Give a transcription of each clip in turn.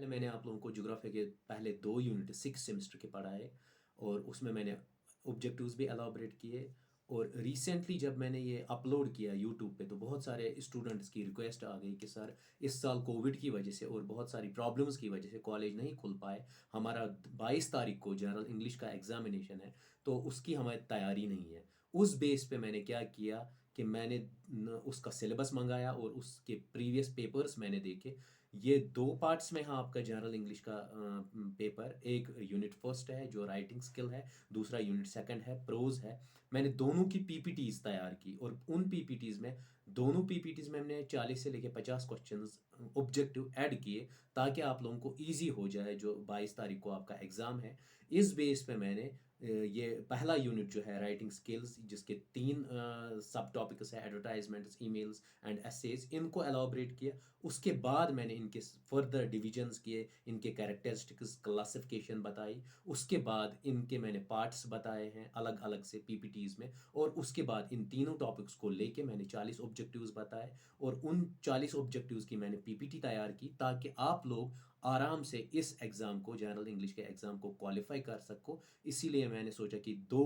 पहले मैंने आप लोगों को ज्योग्राफी के पहले 2 यूनिट 6 सेमेस्टर के पढ़ाए और उसमें मैंने ऑब्जेक्टिव्स भी एलाबोरेट किए। और रिसेंटली जब मैंने ये अपलोड किया यूट्यूब पे तो बहुत सारे स्टूडेंट्स की रिक्वेस्ट आ गई कि सर इस साल कोविड की वजह से और बहुत सारी प्रॉब्लम्स की वजह से कॉलेज नहीं खुल पाए। हमारा 22 तारीख को जनरल इंग्लिश का एग्जामिनेशन है, तो उसकी हमारी तैयारी नहीं है। उस बेस पे मैंने क्या किया कि मैंने उसका सिलेबस मंगाया और उसके प्रीवियस पेपर्स मैंने देखे। ये 2 पार्ट्स में है आपका जनरल इंग्लिश का पेपर। एक यूनिट फर्स्ट है जो राइटिंग स्किल है, दूसरा यूनिट सेकंड है प्रोज है। मैंने दोनों की पीपीटीज तैयार की और उन पीपीटीज में दोनों पीपीटीज में हमने 40 से लेके 50 क्वेश्चंस ऑब्जेक्टिव ऐड किए ताकि आप लोगों को इजी हो जाए जो 22 तारीख को आपका एग्ज़ाम है। इस बेस पे मैंने ये पहला यूनिट जो है राइटिंग स्किल्स, जिसके 3 सब टॉपिक्स है, एडवर्टाइजमेंट्स, ईमेल्स एंड एसेज, इनको एलाबरेट किया। उसके बाद मैंने इनके फर्दर डिविजन्स किए, इनके कैरेक्टरिस्टिक्स क्लासिफिकेशन बताई। उसके बाद इनके मैंने पार्ट्स बताए हैं अलग अलग से पीपीटीज में। और उसके बाद इन तीनों टॉपिक्स को लेके मैंने 40 ऑब्जेक्टिव्स बताए और उन 40 ऑब्जेक्टिव्स की मैंने पीपीटी तैयार की ताकि आप लोग आराम से इस एग्ज़ाम को, जनरल इंग्लिश के एग्ज़ाम को क्वालिफाई कर सको। इसीलिए मैंने सोचा कि 2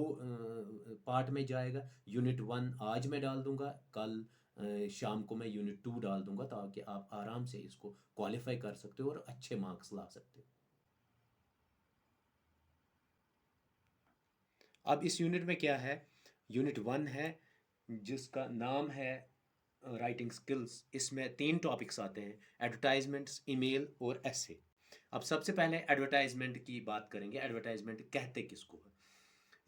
पार्ट में जाएगा। यूनिट 1 आज मैं डाल दूंगा, कल शाम को मैं यूनिट 2 डाल दूंगा ताकि आप आराम से इसको क्वालिफाई कर सकते हो और अच्छे मार्क्स ला सकते हो। अब इस यूनिट में क्या है, यूनिट 1 है जिसका नाम है राइटिंग स्किल्स। इसमें 3 टॉपिक्स आते हैं, एडवर्टाइजमेंट्स, ईमेल और ऐसे। अब सबसे पहले एडवर्टाइजमेंट की बात करेंगे। एडवर्टाइजमेंट कहते किसको है?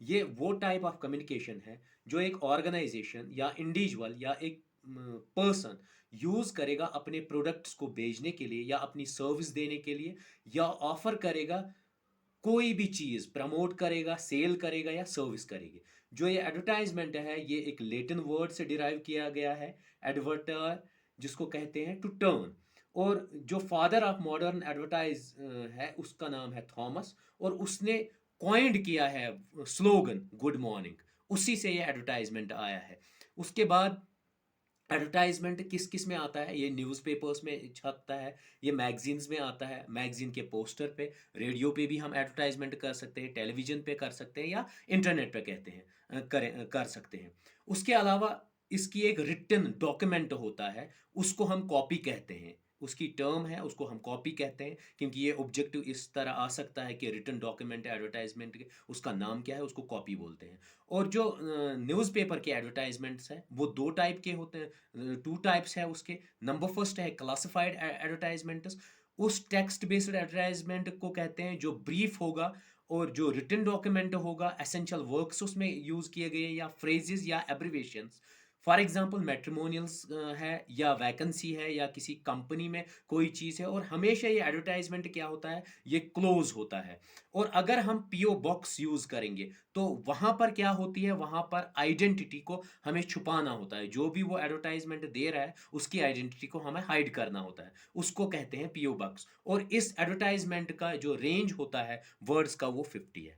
ये वो टाइप ऑफ कम्युनिकेशन है जो एक ऑर्गेनाइजेशन या इंडिविजुअल या एक पर्सन यूज करेगा अपने प्रोडक्ट्स को बेचने के लिए या अपनी सर्विस देने के लिए, या ऑफर करेगा, कोई भी चीज प्रमोट करेगा, सेल करेगा या सर्विस करेगी। जो ये एडवर्टाइजमेंट है ये एक लेटिन वर्ड से डिराइव किया गया है, एडवर्टर, जिसको कहते हैं टू टर्न। और जो फादर ऑफ मॉडर्न एडवर्टाइज है उसका नाम है थॉमस, और उसने कॉइंड किया है स्लोगन गुड मॉर्निंग। उसी से ये एडवर्टाइजमेंट आया है। उसके बाद एडवर्टाइजमेंट किस किस में आता है? ये न्यूज़पेपर्स में छपता है, ये मैगजीन्स में आता है, मैगजीन के पोस्टर पे, रेडियो पे भी हम एडवर्टाइजमेंट कर सकते हैं, टेलीविजन पे कर सकते हैं या इंटरनेट पे कहते हैं कर सकते हैं। उसके अलावा इसकी एक रिटन डॉक्यूमेंट होता है, उसको हम कॉपी कहते हैं। उसकी टर्म है, उसको हम कॉपी कहते हैं क्योंकि ये ऑब्जेक्टिव इस तरह आ सकता है कि रिटन डॉक्यूमेंट है एडवर्टाइजमेंट के, उसका नाम क्या है, उसको कॉपी बोलते हैं। और जो न्यूज़पेपर के एडवर्टाइजमेंट्स हैं वो 2 टाइप के होते हैं, 2 टाइप्स है उसके। नंबर फर्स्ट है क्लासिफाइड एडवर्टाइजमेंट्स। उस टेक्स्ट बेस्ड एडवर्टाइजमेंट को कहते हैं जो ब्रीफ होगा, और जो रिटन डॉक्यूमेंट होगा एसेंशियल वर्क्स उसमें यूज़ किए गए या फ्रेजेस या एब्रिवेशंस। फॉर एग्जांपल मैट्रिमोनियल्स है या वैकेंसी है या किसी कंपनी में कोई चीज़ है, और हमेशा ये एडवर्टाइजमेंट क्या होता है, ये क्लोज होता है। और अगर हम पीओ बॉक्स यूज़ करेंगे तो वहाँ पर क्या होती है, वहाँ पर आइडेंटिटी को हमें छुपाना होता है। जो भी वो एडवर्टाइजमेंट दे रहा है उसकी आइडेंटिटी को हमें हाइड करना होता है, उसको कहते हैं पीओ बॉक्स। और इस एडवर्टाइजमेंट का जो रेंज होता है वर्ड्स का वो 50 है।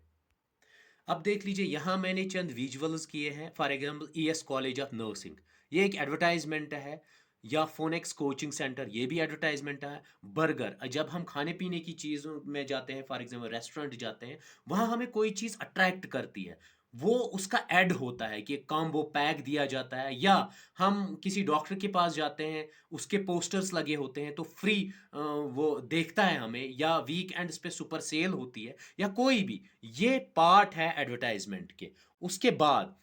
अब देख लीजिए यहाँ मैंने चंद विजुअल्स किए हैं। For example ES college of nursing, ये एक एडवर्टाइजमेंट है। या फोनेक्स कोचिंग सेंटर, ये भी एडवर्टाइजमेंट है। बर्गर, जब हम खाने पीने की चीज़ों में जाते हैं, फॉर एग्जांपल रेस्टोरेंट जाते हैं, वहाँ हमें कोई चीज़ अट्रैक्ट करती है, वो उसका ऐड होता है कि कॉम्बो पैक दिया जाता है। या हम किसी डॉक्टर के पास जाते हैं, उसके पोस्टर्स लगे होते हैं तो फ्री वो देखता है हमें, या वीकेंड्स पे सुपर सेल होती है, या कोई भी, ये पार्ट है एडवर्टाइजमेंट के। उसके बाद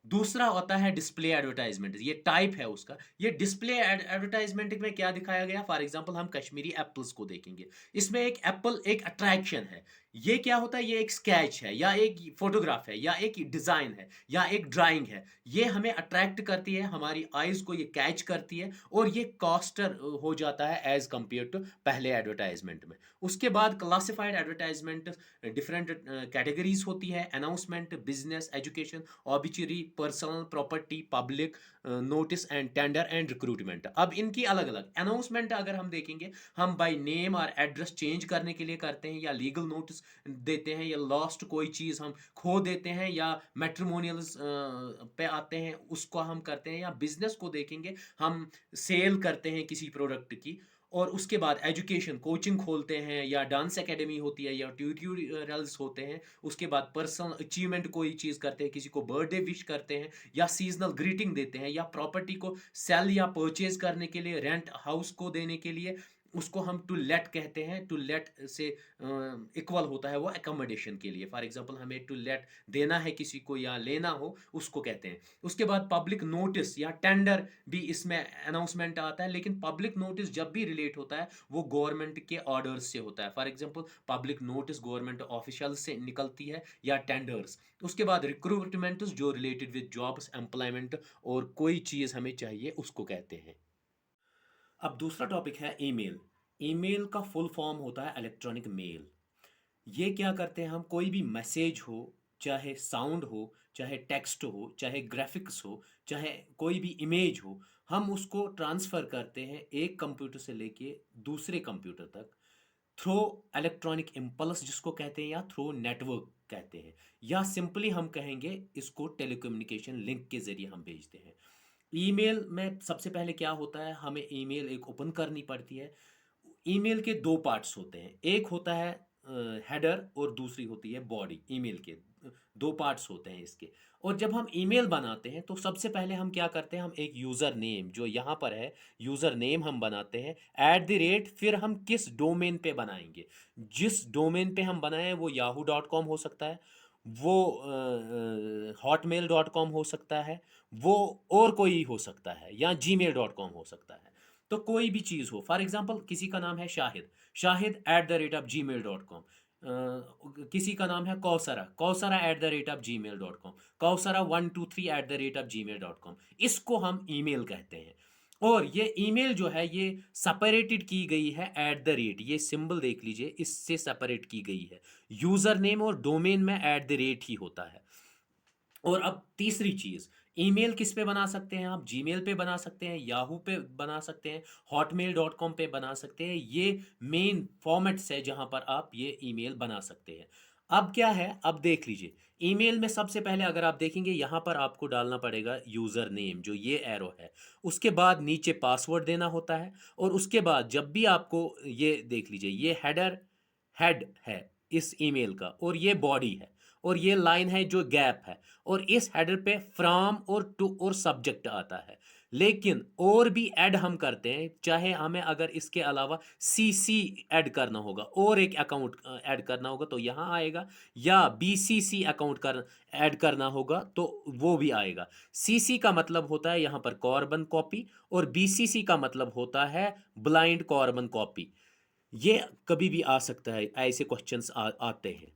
दूसरा होता है डिस्प्ले एडवर्टाइजमेंट, ये टाइप है उसका। ये डिस्प्ले एडवर्टाइजमेंट में क्या दिखाया गया, फॉर एग्जांपल हम कश्मीरी एप्पल्स को देखेंगे, इसमें एक एप्पल एक अट्रैक्शन है। ये क्या होता है, ये एक स्केच है या एक फोटोग्राफ है या एक डिजाइन है या एक ड्राइंग है। ये हमें अट्रैक्ट करती है, हमारी आईज को ये कैच करती है, और ये कॉस्टर हो जाता है एज कंपेयर टू पहले एडवर्टाइजमेंट में। उसके बाद क्लासिफाइड एडवर्टाइजमेंट डिफरेंट कैटेगरीज होती है, announcement, business, education, ऑबिचरी, personal, property, public, notice and tender and recruitment. अब इनकी अलग अलग अनाउंसमेंट अगर हम देखेंगे, हम बाय नेम और एड्रेस चेंज करने के लिए करते हैं, या लीगल नोटिस देते हैं, या लॉस्ट कोई चीज़ हम खो देते हैं, या मैट्रिमोनियल्स पे आते हैं उसको हम करते हैं, या बिजनेस को देखेंगे हम सेल करते हैं किसी प्रोडक्ट की। और उसके बाद एजुकेशन कोचिंग खोलते हैं या डांस एकेडमी होती है या ट्यूटोरियल्स होते हैं। उसके बाद पर्सनल अचीवमेंट कोई चीज़ करते हैं, किसी को बर्थडे विश करते हैं या सीजनल ग्रीटिंग देते हैं या प्रॉपर्टी को सेल या परचेज करने के लिए, रेंट हाउस को देने के लिए, उसको हम टू लेट कहते हैं। टू लेट से इक्वल होता है वो अकोमोडेशन के लिए। फॉर एग्जांपल हमें टू लेट देना है किसी को या लेना हो, उसको कहते हैं। उसके बाद पब्लिक नोटिस या टेंडर भी इसमें अनाउंसमेंट आता है, लेकिन पब्लिक नोटिस जब भी रिलेट होता है वो गवर्नमेंट के ऑर्डर्स से होता है। For example public notice government official से निकलती है या टेंडर्स। उसके बाद रिक्रूटमेंट जो रिलेटेड विद जॉब्स, एम्प्लॉयमेंट और कोई चीज़ हमें चाहिए उसको कहते हैं। अब दूसरा टॉपिक है ईमेल। ईमेल का फुल फॉर्म होता है इलेक्ट्रॉनिक मेल। ये क्या करते हैं हम, कोई भी मैसेज हो, चाहे साउंड हो, चाहे टेक्स्ट हो, चाहे ग्राफिक्स हो, चाहे कोई भी इमेज हो, हम उसको ट्रांसफ़र करते हैं एक कंप्यूटर से लेके दूसरे कंप्यूटर तक थ्रू इलेक्ट्रॉनिक इम्पल्स जिसको कहते हैं, या थ्रू नेटवर्क कहते हैं, या सिंपली हम कहेंगे इसको टेलीकम्युनिकेशन लिंक के ज़रिए हम भेजते हैं। ईमेल में सबसे पहले क्या होता है, हमें ईमेल एक ओपन करनी पड़ती है। ईमेल के दो पार्ट्स होते हैं, एक होता है हेडर और दूसरी होती है बॉडी। ईमेल के दो पार्ट्स होते हैं इसके। और जब हम ईमेल बनाते हैं तो सबसे पहले हम क्या करते हैं, हम एक यूज़र नेम जो यहाँ पर है, यूज़र नेम हम बनाते हैं @ फिर हम किस डोमेन पे बनाएंगे। जिस डोमेन पे हम बनाएं वो yahoo.com हो सकता है, वो hotmail.com हो सकता है, वो और कोई हो सकता है, या gmail.com हो सकता है। तो कोई भी चीज़ हो, फॉर एग्जांपल किसी का नाम है शाहिद, शाहिद @gmail.com। किसी का नाम है कौसरा, कौसरा @gmail.com, कौसरा 123 @gmail.com। इसको हम ईमेल कहते हैं। और ये ईमेल जो है ये सेपरेटेड की गई है ये सिंबल देख लीजिए, इससे सेपरेट की गई है। यूज़र नेम और डोमेन में ही होता है। और अब तीसरी चीज़, ईमेल किस पे बना सकते हैं आप, जीमेल पे बना सकते हैं, याहू पे बना सकते हैं, hotmail.com पे बना सकते हैं। ये मेन फॉर्मेट्स है जहां पर आप ये ईमेल बना सकते हैं। अब क्या है, अब देख लीजिए, ईमेल में सबसे पहले अगर आप देखेंगे यहाँ पर आपको डालना पड़ेगा यूज़र नेम जो ये एरो है, उसके बाद नीचे पासवर्ड देना होता है, और उसके बाद जब भी आपको, ये देख लीजिए, ये हेड है इस ईमेल का, और ये बॉडी है, और ये लाइन है जो गैप है, और इस हेडर पे फ्रॉम और टू और सब्जेक्ट आता है। लेकिन और भी ऐड हम करते हैं, चाहे हमें अगर इसके अलावा सीसी ऐड करना होगा और एक अकाउंट ऐड करना होगा तो यहाँ आएगा, या बीसीसी अकाउंट कर ऐड करना होगा तो वो भी आएगा। सीसी का मतलब होता है यहाँ पर कॉर्बन कॉपी, और बीसीसी का मतलब होता है ब्लाइंड कॉर्बन कॉपी। ये कभी भी आ सकता है, ऐसे क्वेश्चंस आते हैं।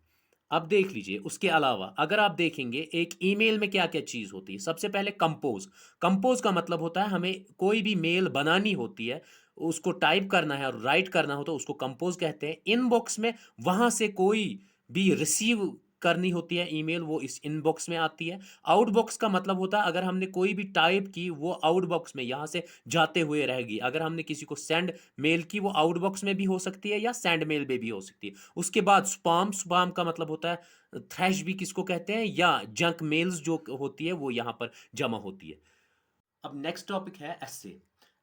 अब देख लीजिए, उसके अलावा अगर आप देखेंगे एक ईमेल में क्या क्या चीज़ होती है, सबसे पहले कंपोज। कंपोज का मतलब होता है हमें कोई भी मेल बनानी होती है, उसको टाइप करना है और राइट करना हो तो उसको कंपोज कहते हैं। इनबॉक्स में वहाँ से कोई भी रिसीव करनी होती है ईमेल, वो इस इनबॉक्स में आती है। आउटबॉक्स का मतलब होता है अगर हमने कोई भी टाइप की वो आउटबॉक्स में यहाँ से जाते हुए रहेगी। अगर हमने किसी को सेंड मेल की वो आउटबॉक्स में भी हो सकती है या सेंड मेल में भी हो सकती है। उसके बाद स्पाम, स्पाम का मतलब होता है थ्रैश भी किसको कहते हैं, या जंक मेल्स जो होती है वो यहाँ पर जमा होती है। अब नेक्स्ट टॉपिक है एस्से।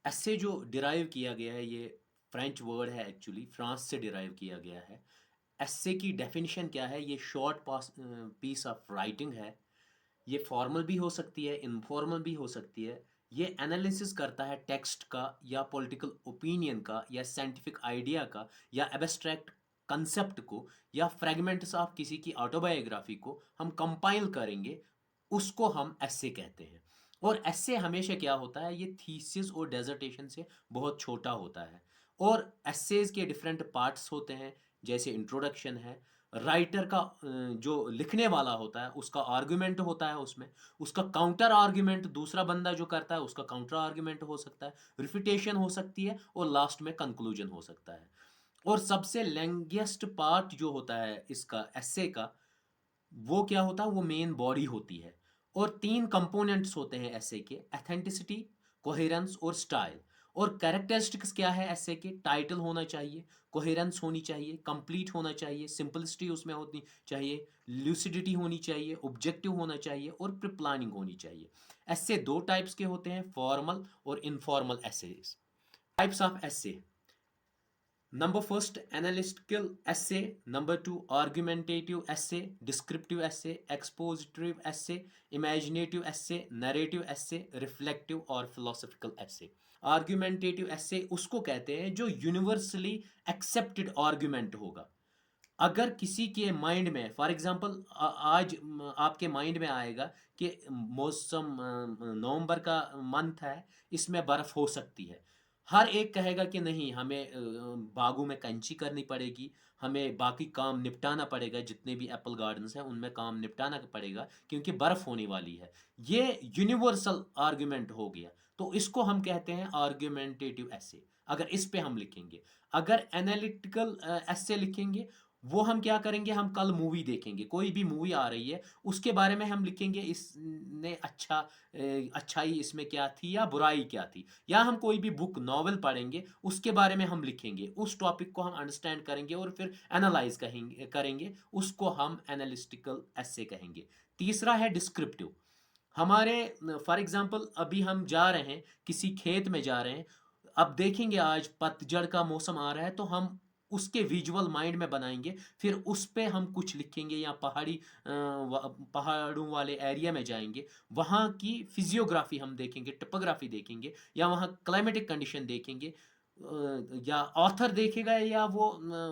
एस्से जो डिराइव किया गया है, ये फ्रेंच वर्ड है, एक्चुअली फ्रांस से डिराइव किया गया है। एस्से की डेफिनेशन क्या है, ये शॉर्ट पीस ऑफ राइटिंग है। ये फॉर्मल भी हो सकती है, इनफॉर्मल भी हो सकती है। ये एनालिसिस करता है टेक्स्ट का या पॉलिटिकल ओपिनियन का या साइंटिफिक आइडिया का या एब्स्ट्रैक्ट कंसेप्ट को या फ्रेगमेंट्स ऑफ किसी की ऑटोबायोग्राफी को हम कंपाइल करेंगे, उसको हम एस्से कहते हैं। और एस्से हमेशा क्या होता है, ये थीसिस और डेजर्टेशन से बहुत छोटा होता है। और एस्सेज के डिफरेंट पार्ट्स होते हैं, जैसे इंट्रोडक्शन है, राइटर का जो लिखने वाला होता है उसका आर्गुमेंट होता है, उसमें उसका काउंटर आर्गुमेंट, दूसरा बंदा जो करता है उसका काउंटर आर्गुमेंट हो सकता है, रिफ्यूटेशन हो सकती है, और लास्ट में कंक्लूजन हो सकता है। और सबसे लेंगेस्ट पार्ट जो होता है इसका एस्से का, वो क्या होता है, वो मेन बॉडी होती है। और तीन कंपोनेंट्स होते हैं एसे के, एथेंटिसिटी, कोहेरेंस और स्टाइल। और कैरेक्टरिस्टिक्स क्या है एसे के, टाइटल होना चाहिए, कोहेरेंस होनी चाहिए, कंप्लीट होना चाहिए, सिंपलिसिटी उसमें होनी चाहिए, लूसिडिटी होनी चाहिए, ऑब्जेक्टिव होना चाहिए, और प्री प्लानिंग होनी चाहिए। ऐसे दो टाइप्स के होते हैं, फॉर्मल और informal essays. Types of essay. Number first, analytical essay. Number two, argumentative essay, descriptive essay, expositive essay, imaginative essay, narrative essay, reflective और philosophical essay. आर्ग्यूमेंटेटिव ऐसे उसको कहते हैं जो यूनिवर्सली एक्सेप्टेड आर्ग्यूमेंट होगा। अगर किसी के माइंड में फॉर एग्जांपल आज आपके माइंड में आएगा कि मौसम नवंबर का मंथ है, इसमें बर्फ हो सकती है। हर एक कहेगा कि नहीं, हमें बागों में कैंची करनी पड़ेगी, हमें बाकी काम निपटाना पड़ेगा, जितने भी एप्पल गार्डन्स हैं उनमें काम निपटाना पड़ेगा क्योंकि बर्फ होने वाली है। ये यूनिवर्सल आर्ग्यूमेंट हो गया, तो इसको हम कहते हैं आर्ग्यूमेंटेटिव ऐसे। अगर इस पे हम लिखेंगे, अगर एनालिटिकल ऐसे लिखेंगे, वो हम क्या करेंगे, हम कल मूवी देखेंगे, कोई भी मूवी आ रही है, उसके बारे में हम लिखेंगे इसने अच्छाई इसमें क्या थी या बुराई क्या थी। या हम कोई भी बुक नॉवल पढ़ेंगे, उसके बारे में हम लिखेंगे, उस टॉपिक को हम अंडरस्टैंड करेंगे और फिर एनालाइज करेंगे, उसको हम एनालिटिकल ऐसे कहेंगे। तीसरा है डिस्क्रिप्टिव। हमारे फॉर एग्जांपल अभी हम जा रहे हैं, किसी खेत में जा रहे हैं, अब देखेंगे आज पतझड़ का मौसम आ रहा है, तो हम उसके विजुअल माइंड में बनाएंगे, फिर उस पे हम कुछ लिखेंगे। या पहाड़ों वाले एरिया में जाएंगे, वहाँ की फिजियोग्राफी हम देखेंगे, टोपोग्राफी देखेंगे, या वहाँ क्लाइमेटिक कंडीशन देखेंगे, या ऑथर देखेगा या वो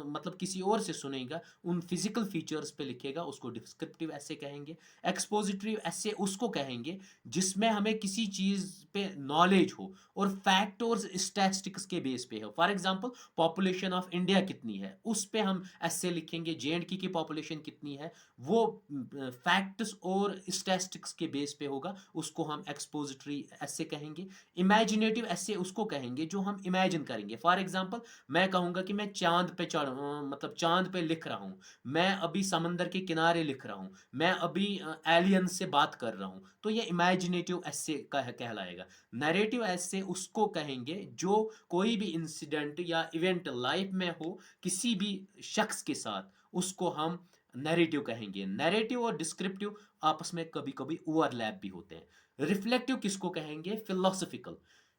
मतलब किसी और से सुनेगा, उन फिजिकल फीचर्स पे लिखेगा, उसको डिस्क्रिप्टिव ऐसे कहेंगे। एक्सपोजिटिव ऐसे उसको कहेंगे जिसमें हमें किसी चीज़ पे नॉलेज हो और फैक्ट और स्टैटिस्टिक्स के बेस पे हो। For example population of India कितनी है, उस पे हम ऐसे लिखेंगे। जे&के की पॉपुलेशन कितनी है, वो फैक्ट्स और स्टैटिस्टिक्स के बेस पे होगा, उसको हम एक्सपोजिटरी ऐसे कहेंगे। इमेजिनेटिव ऐसे उसको कहेंगे जो हम इमेजिन करेंगे। फॉर एग्जांपल मैं कहूँगा कि मैं चांद पे मतलब चांद पे लिख रहा हूँ, मैं अभी समंदर के किनारे लिख रहा हूँ, मैं अभी एलियन से बात कर रहा हूँ, तो ये इमेजिनेटिव ऐसे कहलाएगा। नैरेटिव ऐसे उसको कहेंगे जो कोई भी इंसिडेंट या इवेंट लाइफ में हो किसी भी शख्स के साथ, उसको हम नैरेटिव कहेंगे। नैरेटिव और डिस्क्रिप्टिव आपस में कभी कभी ओवरलैप भी होते हैं। रिफ्लेक्टिव किसको कहेंगे, फिलोसफिकल।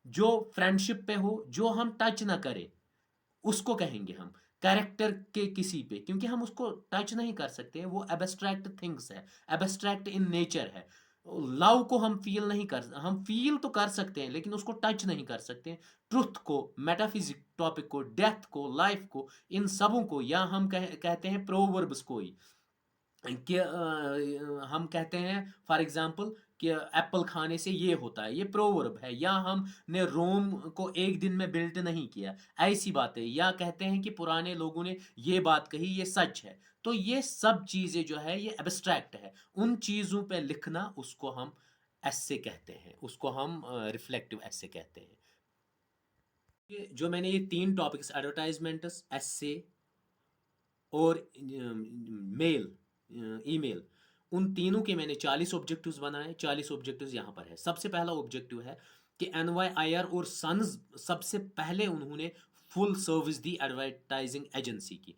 जो फ्रेंडशिप पे हो, जो हम टच ना करें, उसको कहेंगे हम। कैरेक्टर के किसी पे, क्योंकि हम उसको टच नहीं कर सकते, वो एब्स्ट्रैक्ट थिंग्स है, एब्स्ट्रैक्ट इन नेचर है। लव को हम फील नहीं कर, हम फील तो कर सकते हैं लेकिन उसको टच नहीं कर सकते। ट्रुथ को, मेटाफिजिक टॉपिक को, डेथ को, लाइफ को, इन सबों को, या हम कहते हैं प्रोवर्ब्स को ही, कि हम कहते हैं फॉर एग्जांपल कि एप्पल खाने से ये होता है, ये प्रोवर्ब है। या हमने रोम को एक दिन में बिल्ड नहीं किया, ऐसी बातें। या कहते हैं कि पुराने लोगों ने ये बात कही, ये सच है। तो ये सब चीज़ें जो है ये एब्स्ट्रैक्ट है, उन चीज़ों पे लिखना उसको हम ऐसे कहते हैं, उसको हम रिफ्लेक्टिव ऐसे कहते हैं। जो मैंने ये तीन टॉपिक्स, एडवर्टाइजमेंट्स, ऐसे और मेल, ईमेल, उन तीनों के मैंने 40 ऑब्जेक्टिव्स बनाए। 40 ऑब्जेक्टिव्स यहाँ पर है। सबसे पहला ऑब्जेक्टिव है कि NYIR और सन्स सबसे पहले उन्होंने फुल सर्विस दी एडवर्टाइजिंग एजेंसी की।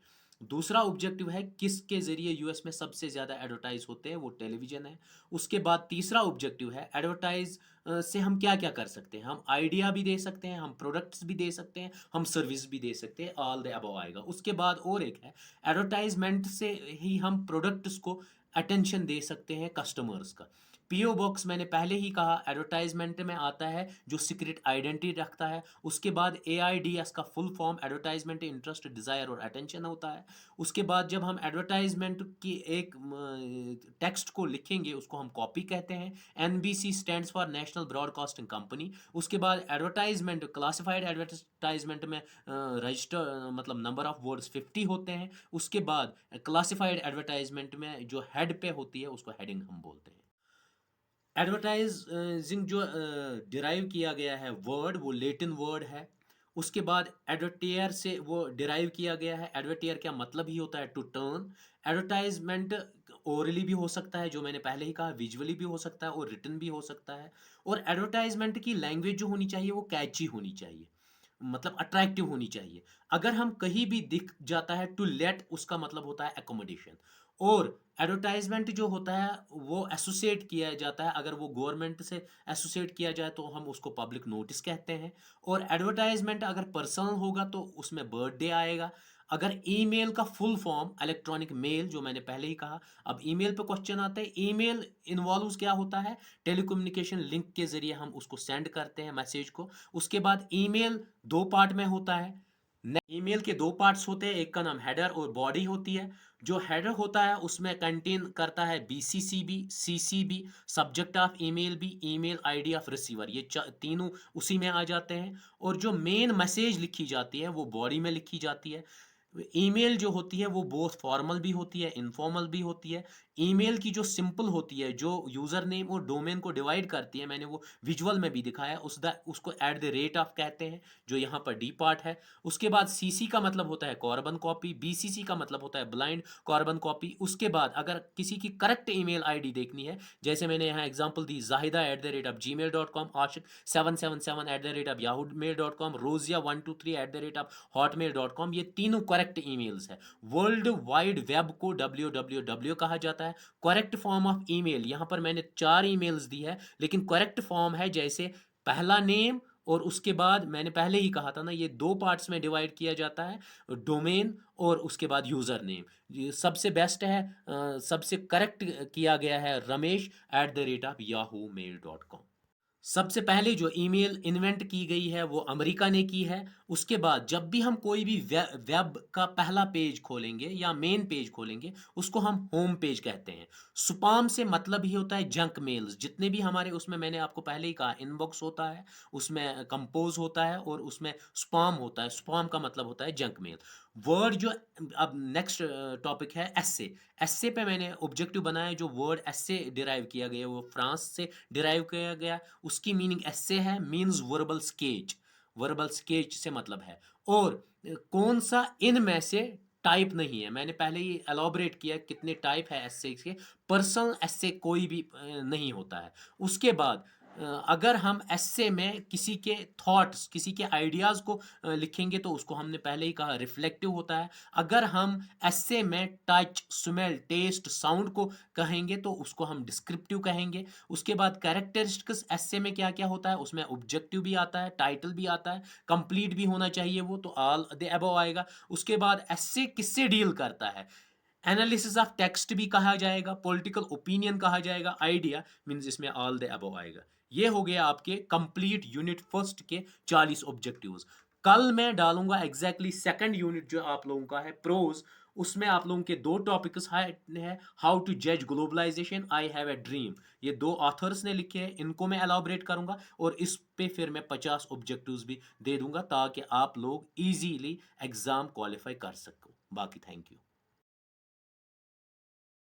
दूसरा ऑब्जेक्टिव है किसके ज़रिए यूएस में सबसे ज़्यादा एडवर्टाइज होते हैं, वो टेलीविज़न है। उसके बाद तीसरा ऑब्जेक्टिव है एडवर्टाइज से हम क्या क्या कर सकते हैं। हम आइडिया भी दे सकते हैं, हम प्रोडक्ट्स भी दे सकते हैं, हम सर्विस भी दे सकते हैं। ऑल द अबव आएगा। उसके बाद और एक है एडवर्टाइजमेंट से ही हम प्रोडक्ट्स को अटेंशन दे सकते हैं कस्टमर्स का। पीओ बॉक्स मैंने पहले ही कहा एडवर्टाइजमेंट में आता है जो सीक्रेट आइडेंटिटी रखता है। उसके बाद AIDS का full form advertisement interest, desire और अटेंशन होता है। उसके बाद जब हम एडवर्टाइजमेंट की एक टेक्स्ट को लिखेंगे, उसको हम कॉपी कहते हैं। NBC stands for national broadcasting company. उसके बाद एडवर्टाइजमेंट, क्लासिफाइड एडवर्टाइजमेंट में रजिस्टर मतलब नंबर ऑफ वर्ड्स 50 होते हैं। उसके बाद क्लासिफाइड एडवर्टाइजमेंट में जो हेड पे होती है उसको हेडिंग हम बोलते हैं। एडवर्टाइजिंग जो डिराइव किया गया है वर्ड, वो लेटिन वर्ड है। उसके बाद एडवर्टियर से वो डिराइव किया गया है। एडवर्टियर क्या मतलब ही होता है टू टर्न। एडवर्टाइजमेंट ओरली भी हो सकता है, जो मैंने पहले ही कहा, विजुअली भी हो सकता है और रिटन भी हो सकता है। और एडवर्टाइजमेंट की लैंग्वेज जो होनी चाहिए वो कैची होनी चाहिए, मतलब अट्रैक्टिव होनी चाहिए। अगर हम कहीं भी दिख जाता है टू लेट, उसका मतलब होता है एकोमोडेशन। और एडवर्टाइजमेंट जो होता है वो एसोसिएट किया जाता है, अगर वो गवर्नमेंट से एसोसिएट किया जाए तो हम उसको पब्लिक नोटिस कहते हैं। और एडवर्टाइजमेंट अगर पर्सनल होगा तो उसमें बर्थडे आएगा। अगर ईमेल का फुल फॉर्म इलेक्ट्रॉनिक मेल, जो मैंने पहले ही कहा। अब ईमेल पे क्वेश्चन आता है, ईमेल इन्वॉल्व्स क्या होता है, टेलीकम्युनिकेशन लिंक के जरिए हम उसको सेंड करते हैं मैसेज को। उसके बाद ईमेल दो पार्ट में होता है। ईमेल के दो पार्ट्स होते हैं, एक का नाम हेडर और बॉडी होती है। जो हेडर होता है उसमें कंटेन करता है बीसीसीबी, सीसीबी, सब्जेक्ट ऑफ ईमेल भी, ईमेल आईडी ऑफ रिसीवर, ये तीनों उसी में आ जाते हैं। और जो मेन मैसेज लिखी जाती है वो बॉडी में लिखी जाती है। ईमेल जो होती है वो बहुत फॉर्मल भी होती है, इनफॉर्मल भी होती है। ईमेल की जो सिंपल होती है, जो यूज़र नेम और डोमेन को डिवाइड करती है, मैंने वो विजुअल में भी दिखाया, उसको एट द रेट ऑफ कहते हैं, जो यहाँ पर डी पार्ट है। उसके बाद सीसी का मतलब होता है कार्बन कॉपी, बीसीसी का मतलब होता है ब्लाइंड कार्बन कॉपी। उसके बाद अगर किसी की करेक्ट ईमेल आईडी देखनी है, जैसे मैंने यहाँ एग्जांपल दी, zahida@gmail.com, ashik777@yahoo.mail.com, rozia123@hotmail.com, ये तीनों करेक्ट ईमेल्स है। वर्ल्ड वाइड वेब को www कहा जाता है। करेक्ट फॉर्म ऑफ ईमेल, यहाँ पर मैंने 4 ईमेल्स दी है, लेकिन करेक्ट फॉर्म है जैसे पहला नेम और उसके बाद मैंने पहले ही कहा था ना, ये दो पार्ट्स में डिवाइड किया जाता है, डोमेन और उसके बाद यूज़र नेम। ये सबसे बेस्ट है, सबसे करेक्ट किया गया है ramesh@yahoo.mail.com। सबसे पहले जो ईमेल इन्वेंट की गई है वो अमेरिका ने की है। उसके बाद जब भी हम कोई भी वेब का पहला पेज खोलेंगे या मेन पेज खोलेंगे, उसको हम होम पेज कहते हैं। स्पैम से मतलब ही होता है जंक मेल्स, जितने भी हमारे उसमें, मैंने आपको पहले ही कहा, इनबॉक्स होता है, उसमें कंपोज होता है और उसमें स्पैम होता है। स्पैम का मतलब होता है जंक मेल। वर्ड जो, अब नेक्स्ट टॉपिक है एस्से। एस्से पे मैंने ऑब्जेक्टिव बनाया, जो वर्ड एस्से डिराइव किया गया वो फ्रांस से डिराइव किया गया। उसकी मीनिंग एस्से है, means verbal sketch. Verbal sketch से मतलब है। और कौन सा इनमें से टाइप नहीं है, मैंने पहले ही एलॉबरेट किया कितने टाइप है एस्से के। पर्सनल एस्से कोई भी नहीं होता है। उसके बाद अगर हम एस्से में किसी के थॉट्स, किसी के आइडियाज़ को लिखेंगे तो उसको हमने पहले ही कहा रिफ्लेक्टिव होता है। अगर हम एस्से में टच, स्मेल, टेस्ट, साउंड को कहेंगे तो उसको हम डिस्क्रिप्टिव कहेंगे। उसके बाद कैरेक्टरिस्टिक्स एस्से में क्या क्या होता है, उसमें ऑब्जेक्टिव भी आता है, टाइटल भी आता है, कंप्लीट भी होना चाहिए वो, तो ऑल द अबव आएगा। उसके बाद एस्से किससे डील करता है, एनालिसिस ऑफ टेक्स्ट भी कहा जाएगा, पॉलिटिकल ओपिनियन कहा जाएगा, आइडिया मीन्स इसमें ऑल द अबव आएगा। ये हो गया आपके कंप्लीट यूनिट फर्स्ट के 40 ऑब्जेक्टिव्स। कल मैं डालूंगा एग्जैक्टली सेकंड यूनिट जो आप लोगों का है प्रोज। उसमें आप लोगों के दो टॉपिक्स है, हाउ टू जज globalisation, I have a dream. ये दो ऑथर्स ने लिखे हैं, इनको मैं एलाबरेट करूंगा और इस पे फिर मैं 50 ऑब्जेक्टिव्स भी दे दूंगा ताकि आप लोग इजीली एग्जाम क्वालिफाई कर सको। बाकी थैंक यू।